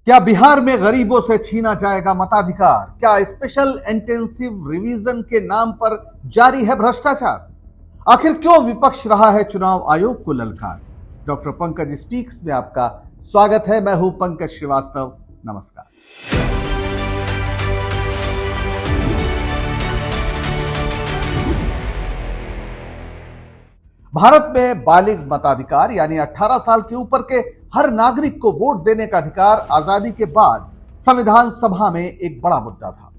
क्या बिहार में गरीबों से छीना जाएगा मताधिकार? क्या स्पेशल इंटेंसिव रिवीजन के नाम पर जारी है भ्रष्टाचार? आखिर क्यों विपक्ष रहा है चुनाव आयोग को ललकार? डॉक्टर पंकज स्पीक्स में आपका स्वागत है। मैं हूं पंकज श्रीवास्तव। नमस्कार। भारत में बालिग मताधिकार यानी 18 साल के ऊपर के हर नागरिक को वोट देने का अधिकार आजादी के बाद संविधान सभा में एक बड़ा मुद्दा था।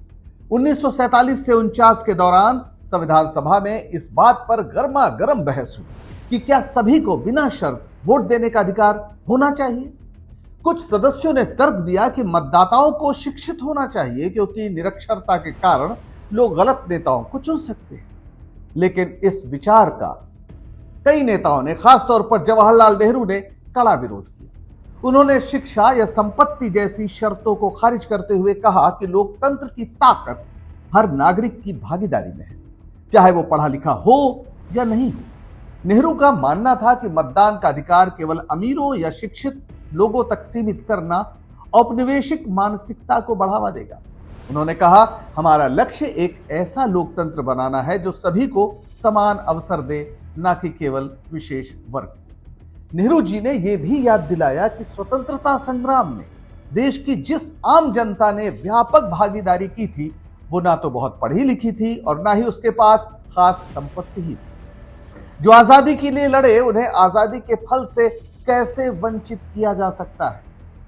1947 से 49 के दौरान संविधान सभा में इस बात पर गर्मा गर्म बहस हुई कि क्या सभी को बिना शर्त वोट देने का अधिकार होना चाहिए। कुछ सदस्यों ने तर्क दिया कि मतदाताओं को शिक्षित होना चाहिए क्योंकि निरक्षरता के कारण लोग गलत नेताओं को चुन सकते हैं। लेकिन इस विचार का कई नेताओं ने, खासतौर पर जवाहरलाल नेहरू ने कड़ा विरोध किया। उन्होंने शिक्षा या संपत्ति जैसी शर्तों को खारिज करते हुए कहा कि लोकतंत्र की ताकत हर नागरिक की भागीदारी में है, चाहे वो पढ़ा लिखा हो या नहीं हो। नेहरू का मानना था कि मतदान का अधिकार केवल अमीरों या शिक्षित लोगों तक सीमित करना औपनिवेशिक मानसिकता को बढ़ावा देगा। उन्होंने कहा, हमारा लक्ष्य एक ऐसा लोकतंत्र बनाना है जो सभी को समान अवसर दे, ना कि केवल विशेष वर्ग। नेहरू जी ने यह भी याद दिलाया कि स्वतंत्रता संग्राम में देश की जिस आम जनता ने व्यापक भागीदारी की थी, वो ना तो बहुत पढ़ी लिखी थी और ना ही उसके पास खास संपत्ति ही थी। जो आजादी के लिए लड़े, उन्हें आजादी के फल से कैसे वंचित किया जा सकता है।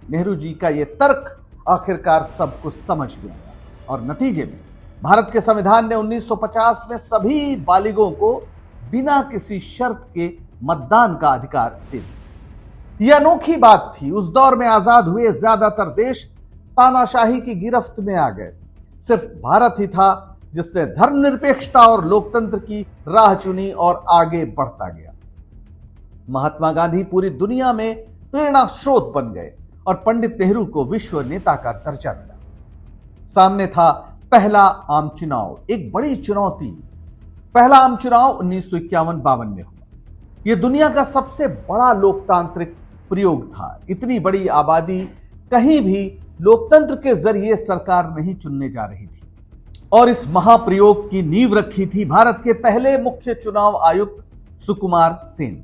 नेहरू जी का यह तर्क आखिरकार सबको समझ में आया और नतीजे में भारत के संविधान ने 1950 में सभी बालिगों को बिना किसी शर्त के मतदान का अधिकार दे दिया। यह अनोखी बात थी। उस दौर में आजाद हुए ज्यादातर देश तानाशाही की गिरफ्त में आ गए। सिर्फ भारत ही था जिसने धर्मनिरपेक्षता और लोकतंत्र की राह चुनी और आगे बढ़ता गया। महात्मा गांधी पूरी दुनिया में प्रेरणा स्रोत बन गए और पंडित नेहरू को विश्व नेता का दर्जा मिला। सामने था पहला आम चुनाव, एक बड़ी चुनौती। पहला आम चुनाव 1951-52 में हुआ। यह दुनिया का सबसे बड़ा लोकतांत्रिक प्रयोग था। इतनी बड़ी आबादी कहीं भी लोकतंत्र के जरिए सरकार नहीं चुनने जा रही थी और इस महाप्रयोग की नींव रखी थी भारत के पहले मुख्य चुनाव आयुक्त सुकुमार सेन।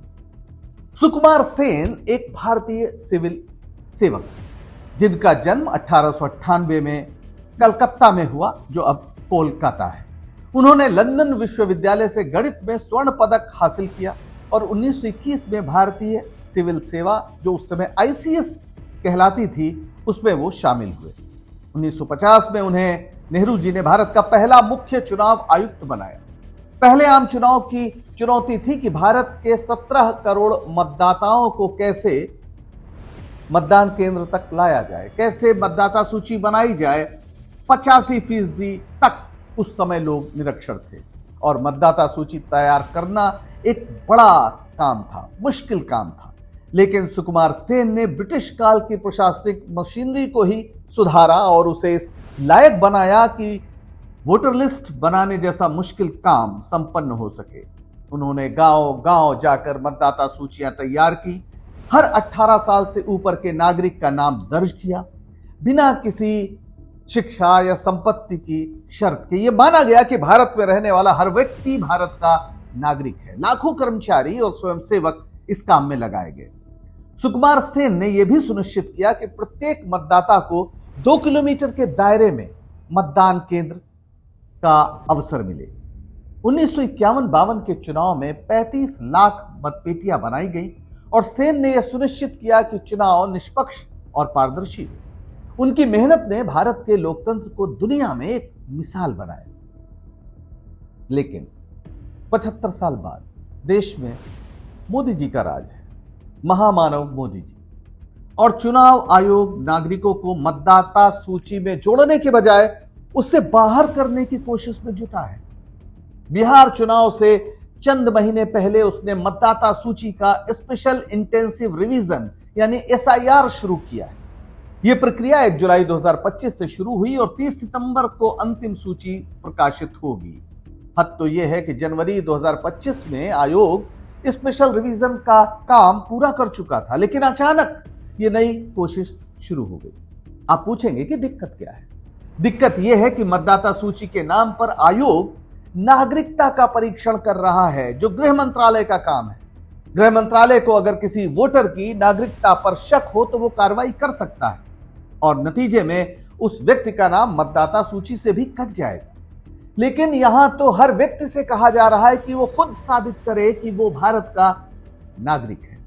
सुकुमार सेन एक भारतीय सिविल सेवक जिनका जन्म 1898 में कलकत्ता में हुआ, जो अब कोलकाता है। उन्होंने लंदन विश्वविद्यालय से गणित में स्वर्ण पदक हासिल किया और 1921 में भारतीय सिविल सेवा, जो उस समय आईसीएस कहलाती थी, उसमें वो शामिल हुए। 1950 में उन्हें नेहरू जी ने भारत का पहला मुख्य चुनाव आयुक्त बनाया। पहले आम चुनाव की चुनौती थी कि भारत के 17 करोड़ मतदाताओं को कैसे मतदान केंद्र तक लाया जाए, कैसे मतदाता सूची बनाई जाए। 85% तक उस समय लोग निरक्षर थे और मतदाता सूची तैयार करना एक बड़ा काम था, मुश्किल काम था। लेकिन सुकुमार सेन ने ब्रिटिश काल की प्रशासनिक मशीनरी को ही सुधारा और उसे इस लायक बनाया कि वोटर लिस्ट बनाने जैसा मुश्किल काम संपन्न हो सके। उन्होंने गांव-गांव जाकर मतदाता सूचियां तैयार की, हर 18 साल से ऊपर के नागरिक का नाम दर्ज किया, बिना किसी शिक्षा या संपत्ति की शर्त के। यह माना गया कि भारत में रहने वाला हर व्यक्ति भारत का नागरिक है। लाखों कर्मचारी और स्वयंसेवक इस काम में लगाए गए। सुकुमार सेन ने यह भी सुनिश्चित किया कि प्रत्येक मतदाता को 2 किलोमीटर के दायरे में मतदान केंद्र का अवसर मिले। 1951-52 के चुनाव में 35 लाख मतपेटियां बनाई गई और सेन ने यह सुनिश्चित किया कि चुनाव निष्पक्ष और पारदर्शी हो। उनकी मेहनत ने भारत के लोकतंत्र को दुनिया में एक मिसाल बनाया। लेकिन 75 साल बाद देश में मोदी जी का राज है, महामानव मोदी जी, और चुनाव आयोग नागरिकों को मतदाता सूची में जोड़ने के बजाय उससे बाहर करने की कोशिश में जुटा है। बिहार चुनाव से चंद महीने पहले उसने मतदाता सूची का स्पेशल इंटेंसिव रिवीजन यानी एसआईआर शुरू किया है। यह प्रक्रिया 1 जुलाई 2025 से शुरू हुई और 30 सितंबर को अंतिम सूची प्रकाशित होगी। हद तो यह है कि जनवरी 2025 में आयोग स्पेशल रिवीजन का काम पूरा कर चुका था, लेकिन अचानक ये नई कोशिश शुरू हो गई। आप पूछेंगे कि दिक्कत क्या है? दिक्कत यह है कि मतदाता सूची के नाम पर आयोग नागरिकता का परीक्षण कर रहा है, जो गृह मंत्रालय का काम है। गृह मंत्रालय को अगर किसी वोटर की नागरिकता पर शक हो तो वो कार्रवाई कर सकता है और नतीजे में उस व्यक्ति का नाम मतदाता सूची से भी कट जाएगा। लेकिन यहां तो हर व्यक्ति से कहा जा रहा है कि वो खुद साबित करे कि वो भारत का नागरिक है,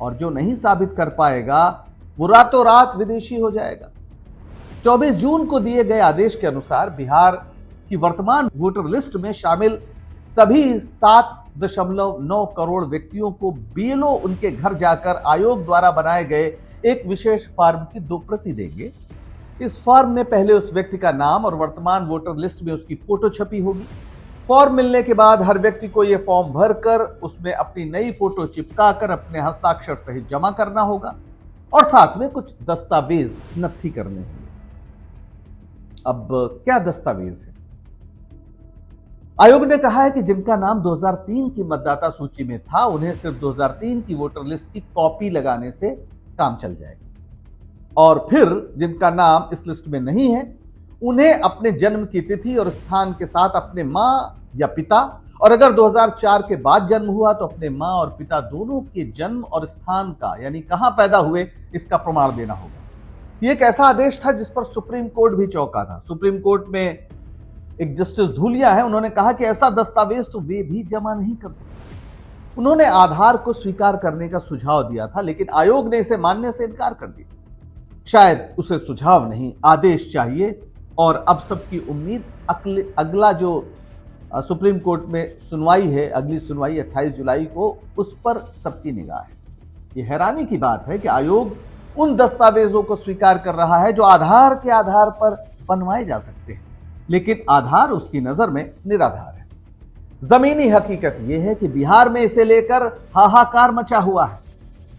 और जो नहीं साबित कर पाएगा वो रातों रात विदेशी हो जाएगा। 24 जून को दिए गए आदेश के अनुसार बिहार की वर्तमान वोटर लिस्ट में शामिल सभी 7.9 करोड़ व्यक्तियों को बीएलओ उनके घर जाकर आयोग द्वारा बनाए गए एक विशेष फॉर्म की 2 प्रति देंगे। इस फॉर्म में पहले उस व्यक्ति का नाम और वर्तमान वोटर लिस्ट में उसकी फोटो छपी होगी। फॉर्म मिलने के बाद हर व्यक्ति को यह फॉर्म भरकर उसमें अपनी नई फोटो चिपकाकर अपने हस्ताक्षर सहित जमा करना होगा और साथ में कुछ दस्तावेज नत्थी करने होंगे। अब क्या दस्तावेज है? आयोग ने कहा है कि जिनका नाम 2003 की मतदाता सूची में था, उन्हें सिर्फ 2003 की वोटर लिस्ट की कॉपी लगाने से काम चल जाएगा, और फिर जिनका नाम इस लिस्ट में नहीं है, उन्हें अपने जन्म की तिथि और स्थान के साथ अपने मां या पिता, और अगर 2004 के बाद जन्म हुआ तो अपने मां और पिता दोनों के जन्म और स्थान का, यानी कहां पैदा हुए, इसका प्रमाण देना होगा। यह एक ऐसा आदेश था जिस पर सुप्रीम कोर्ट भी चौंका था। सुप्रीम कोर्ट में एक जस्टिस धूलिया है, उन्होंने कहा कि ऐसा दस्तावेज तो वे भी जमा नहीं कर सकते। उन्होंने आधार को स्वीकार करने का सुझाव दिया था, लेकिन आयोग ने इसे मानने से इनकार कर दिया। शायद उसे सुझाव नहीं, आदेश चाहिए, और अब सबकी उम्मीद अगला जो सुप्रीम कोर्ट में सुनवाई है, अगली सुनवाई 28 जुलाई को, उस पर सबकी निगाह है। यह हैरानी की बात है कि आयोग उन दस्तावेजों को स्वीकार कर रहा है जो आधार के आधार पर बनवाए जा सकते हैं, लेकिन आधार उसकी नजर में निराधार है। जमीनी हकीकत यह है कि बिहार में इसे लेकर हाहाकार मचा हुआ है।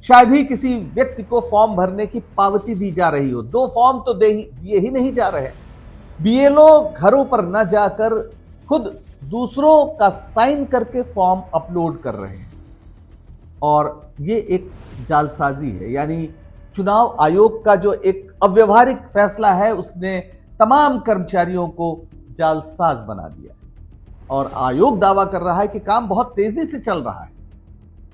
शायद ही किसी व्यक्ति को फॉर्म भरने की पावती दी जा रही हो। 2 फॉर्म तो दिए ही नहीं जा रहे। बीएलओ घरों पर न जाकर खुद दूसरों का साइन करके फॉर्म अपलोड कर रहे हैं, और ये एक जालसाजी है। यानी चुनाव आयोग का जो एक अव्यवहारिक फैसला है, उसने तमाम कर्मचारियों को जालसाज बना दिया, और आयोग दावा कर रहा है कि काम बहुत तेजी से चल रहा है।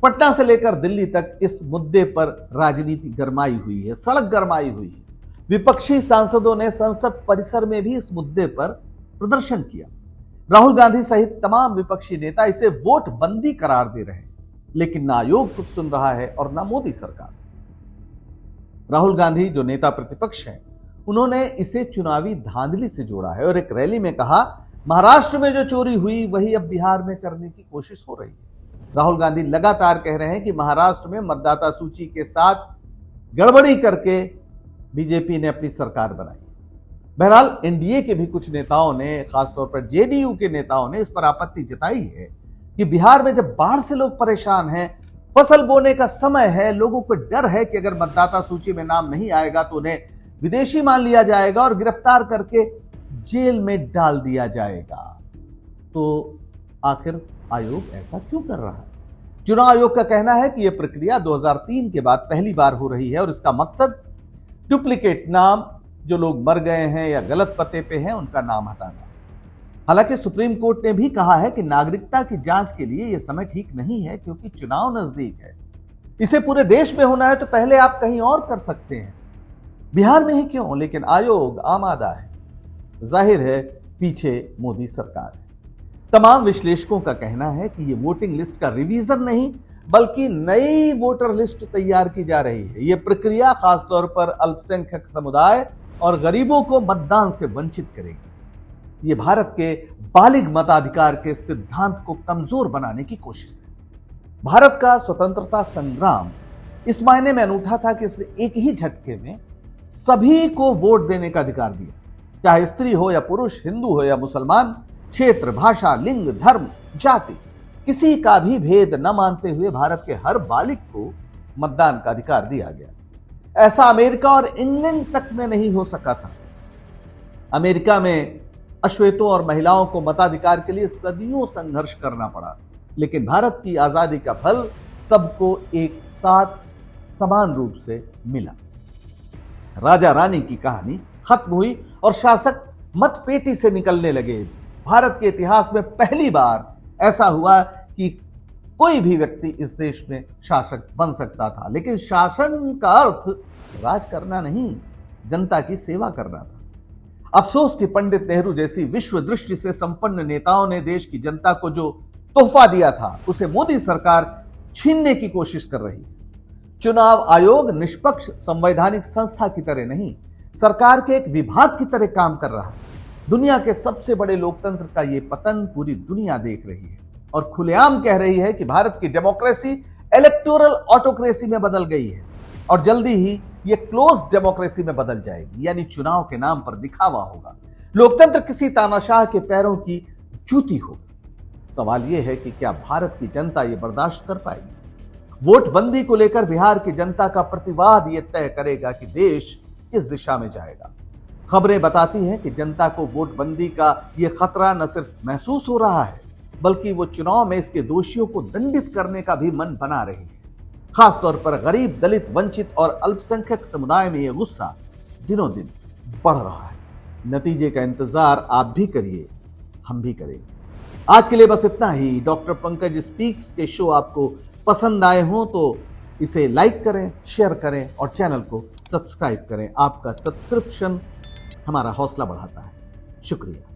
पटना से लेकर दिल्ली तक इस मुद्दे पर राजनीति गरमाई हुई है, सड़क गरमाई हुई है। विपक्षी सांसदों ने संसद परिसर में भी इस मुद्दे पर प्रदर्शन किया। राहुल गांधी सहित तमाम विपक्षी नेता इसे वोट बंदी करार दे रहे हैं, लेकिन ना आयोग कुछ सुन रहा है और ना मोदी सरकार। राहुल गांधी जो नेता प्रतिपक्ष हैं, उन्होंने इसे चुनावी धांधली से जोड़ा है और एक रैली में कहा, महाराष्ट्र में जो चोरी हुई वही अब बिहार में करने की कोशिश हो रही है। राहुल गांधी लगातार कह रहे हैं कि महाराष्ट्र में मतदाता सूची के साथ गड़बड़ी करके बीजेपी ने अपनी सरकार बनाई। बहरहाल एनडीए के भी कुछ नेताओं ने, खासतौर पर जेडीयू के नेताओं ने इस पर आपत्ति जताई है कि बिहार में जब बाढ़ से लोग परेशान हैं, फसल बोने का समय है, लोगों को डर है कि अगर मतदाता सूची में नाम नहीं आएगा तो उन्हें विदेशी मान लिया जाएगा और गिरफ्तार करके जेल में डाल दिया जाएगा। तो आखिर आयोग ऐसा क्यों कर रहा है? चुनाव आयोग का कहना है कि यह प्रक्रिया 2003 के बाद पहली बार हो रही है और इसका मकसद डुप्लीकेट नाम, जो लोग मर गए हैं या गलत पते पे हैं, उनका नाम हटाना। हालांकि सुप्रीम कोर्ट ने भी कहा है कि नागरिकता की जांच के लिए यह समय ठीक नहीं है, क्योंकि चुनाव नजदीक है। इसे पूरे देश में होना है तो पहले आप कहीं और कर सकते हैं, बिहार में ही क्यों? लेकिन आयोग आमादा है। जाहिर है पीछे मोदी सरकार है। तमाम विश्लेषकों का कहना है कि यह वोटिंग लिस्ट का रिवीजन नहीं, बल्कि नई वोटर लिस्ट तैयार की जा रही है। यह प्रक्रिया खासतौर पर अल्पसंख्यक समुदाय और गरीबों को मतदान से वंचित करेगी। यह भारत के बालिग मताधिकार के सिद्धांत को कमजोर बनाने की कोशिश है। भारत का स्वतंत्रता संग्राम इस मायने में अनूठा था कि इसने एक ही झटके में सभी को वोट देने का अधिकार दिया, चाहे स्त्री हो या पुरुष, हिंदू हो या मुसलमान, क्षेत्र, भाषा, लिंग, धर्म, जाति, किसी का भी भेद न मानते हुए भारत के हर बालिग को मतदान का अधिकार दिया गया। ऐसा अमेरिका और इंग्लैंड तक में नहीं हो सका था। अमेरिका में अश्वेतों और महिलाओं को मताधिकार के लिए सदियों संघर्ष करना पड़ा, लेकिन भारत की आजादी का फल सबको एक साथ समान रूप से मिला। राजा रानी की कहानी खत्म हुई और शासक मतपेटी से निकलने लगे। भारत के इतिहास में पहली बार ऐसा हुआ कि कोई भी व्यक्ति इस देश में शासक बन सकता था, लेकिन शासन का अर्थ राज करना नहीं, जनता की सेवा करना था। अफसोस कि पंडित नेहरू जैसी विश्व दृष्टि से संपन्न नेताओं ने देश की जनता को जो तोहफा दिया था उसे मोदी सरकार छीनने की कोशिश कर रही है। चुनाव आयोग निष्पक्ष संवैधानिक संस्था की तरह नहीं, सरकार के एक विभाग की तरह काम कर रहा है। दुनिया के सबसे बड़े लोकतंत्र का यह पतन पूरी दुनिया देख रही है और खुलेआम कह रही है कि भारत की डेमोक्रेसी इलेक्टोरल ऑटोक्रेसी में बदल गई है और जल्दी ही ये क्लोज डेमोक्रेसी में बदल जाएगी, यानी चुनाव के नाम पर दिखावा होगा। लोकतंत्र किसी तानाशाह के पैरों की जूती होगी। सवाल यह है कि क्या भारत की जनता ये बर्दाश्त कर पाएगी? वोटबंदी को लेकर बिहार की जनता का प्रतिवाद यह तय करेगा कि देश किस दिशा में जाएगा। खबरें बताती हैं कि जनता को वोटबंदी का यह खतरा न सिर्फ महसूस हो रहा है, बल्कि वो चुनाव में इसके दोषियों को दंडित करने का भी मन बना रही है। खासतौर पर गरीब, दलित, वंचित और अल्पसंख्यक समुदाय में यह गुस्सा दिनों दिन बढ़ रहा है। नतीजे का इंतजार आप भी करिए, हम भी करेंगे। आज के लिए बस इतना ही। डॉक्टर पंकज स्पीक्स के शो आपको पसंद आए हों तो इसे लाइक करें, शेयर करें और चैनल को सब्सक्राइब करें। आपका सब्सक्रिप्शन हमारा हौसला बढ़ाता है। शुक्रिया।